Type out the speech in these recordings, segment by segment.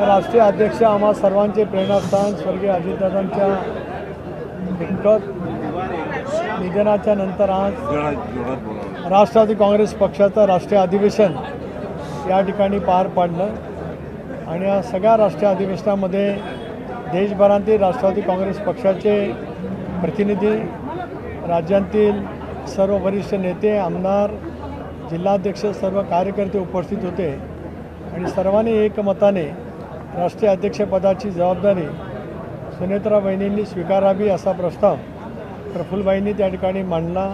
राष्ट्रीय अध्यक्ष आम्हा सर्वांचे प्रेरणास्थान स्वर्गीय अजितदादांच्या दिग्गज निधनाच्या नंतर आज राष्ट्रवादी काँग्रेस पक्षाचं राष्ट्रीय अधिवेशन या ठिकाणी पार पडलं आणि या सगळ्या राष्ट्रीय अधिवेशनामध्ये देशभरातील राष्ट्रवादी काँग्रेस पक्षाचे प्रतिनिधी, राज्यांतील सर्व वरिष्ठ नेते, आमदार, जिल्हाध्यक्ष, सर्व कार्यकर्ते उपस्थित होते आणि सर्वांनी एकमताने राष्ट्रीय अध्यक्षपदाची जबाबदारी सुनेत्रा वहिनींनी स्वीकारावी असा प्रस्ताव प्रफुल्लबाईंनी त्या ठिकाणी मांडला.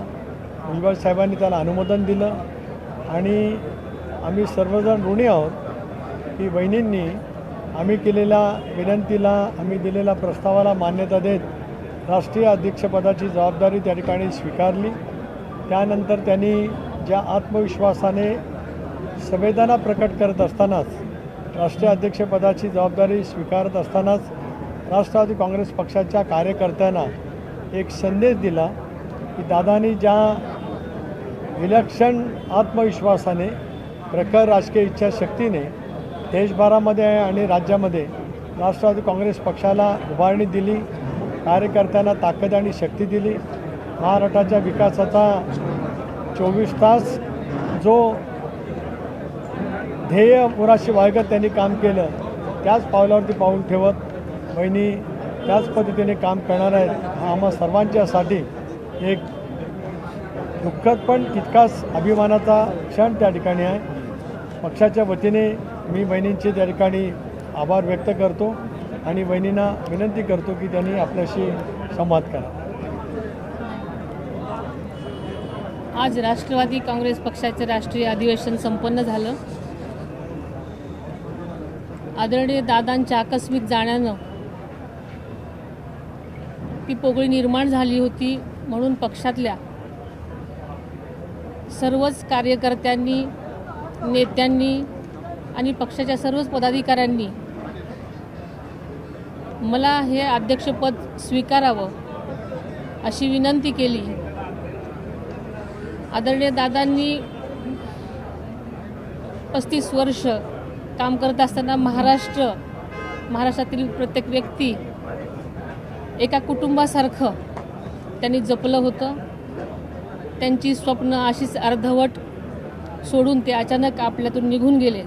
भुजबळ साहेबांनी त्याला अनुमोदन दिलं आणि आम्ही सर्वजण ऋणी आहोत की वहिनींनी आम्ही केलेल्या विनंतीला, आम्ही दिलेल्या प्रस्तावाला मान्यता देत राष्ट्रीय अध्यक्षपदाची जबाबदारी त्या ठिकाणी स्वीकारली. त्यानंतर त्यांनी ज्या आत्मविश्वासाने संवेदना प्रकट करत असतानाच, राष्ट्रीय अध्यक्षपदाची जबाबदारी स्वीकारत असतानाच राष्ट्रवादी काँग्रेस पक्षाच्या कार्यकर्त्यांना एक संदेश दिला की दादांनी ज्या विलक्षण आत्मविश्वासाने, प्रखर राजकीय इच्छाशक्तीने देशभरामध्ये आणि राज्यामध्ये राष्ट्रवादी काँग्रेस पक्षाला उभारणी दिली, कार्यकर्त्यांना ताकद आणि शक्ती दिली. महाराष्ट्राच्या विकासाचा 24 तास जो ध्येय पुराशी बाळगत त्यांनी काम केलं, त्याच पावलावरती पाऊल ठेवत वहिनी त्याच पद्धतीने काम करणार आहेत. हा आम्हा सर्वांच्यासाठी एक दुःखद पण तितकाच अभिमानाचा क्षण त्या ठिकाणी आहे. पक्षाच्या वतीने मी वहिनींचे त्या ठिकाणी आभार व्यक्त करतो आणि वहिनींना विनंती करतो की त्यांनी आपल्याशी संवाद करा. आज राष्ट्रवादी काँग्रेस पक्षाचे राष्ट्रीय अधिवेशन संपन्न झालं. आदरणीय दादांच्या आकस्मिक जाण्यानं ती पोकळी निर्माण झाली होती, म्हणून पक्षातल्या सर्वच कार्यकर्त्यांनी, नेत्यांनी आणि पक्षाच्या सर्वच पदाधिकाऱ्यांनी मला हे अध्यक्षपद स्वीकारावं अशी विनंती केली. आदरणीय दादांनी 35 वर्ष काम करत असताना महाराष्ट्रातील प्रत्येक व्यक्ती एका कुटुंबासारखं त्यांनी जपलं होतं. त्यांची स्वप्न अशीच अर्धवट सोडून ते अचानक आपल्यातून निघून गेले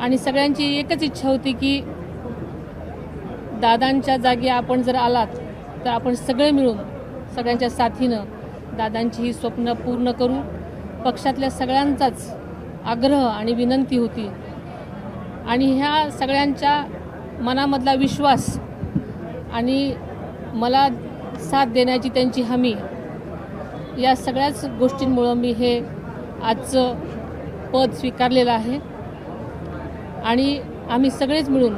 आणि सगळ्यांची एकच इच्छा होती की दादांच्या जागी आपण जर आलात तर आपण सगळे मिळून सगळ्यांच्या साथीनं दादांची ही स्वप्न पूर्ण करू. पक्षातल्या सगळ्यांचाच आग्रह आणि विनंती होती आणि ह्या सगळ्यांच्या मनामधला विश्वास आणि मला साथ देण्याची त्यांची हमी, या सगळ्याच गोष्टींमुळं मी हे आजचं पद स्वीकारलेलं आहे आणि आम्ही सगळेच मिळून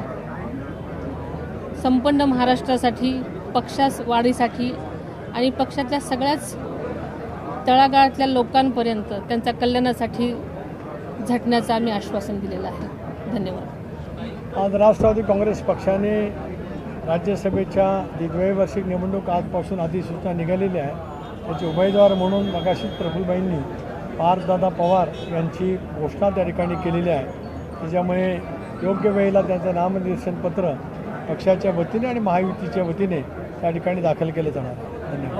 संपन्न महाराष्ट्रासाठी, पक्षास वाढीसाठी आणि पक्षातल्या सगळ्याच तळागाळातल्या लोकांपर्यंत त्यांच्या कल्याणासाठी झटण्याचं आम्ही आश्वासन दिलेलं आहे. धन्यवाद. आज राष्ट्रवादी काँग्रेस पक्षाने राज्यसभेच्या द्विवार्षिक निवडणूक आजपासून अधिसूचना निघालेली आहे. त्याचे उमेदवार म्हणून मगाशीच प्रफुल्लबाईंनी पार्थदादा पवार यांची घोषणा त्या ठिकाणी केलेली आहे. त्याच्यामुळे योग्य वेळेला त्यांचं नामनिर्देशन पत्र पक्षाच्या वतीने आणि महायुतीच्या वतीने त्या ठिकाणी दाखल केलं जाणार आहे. धन्यवाद.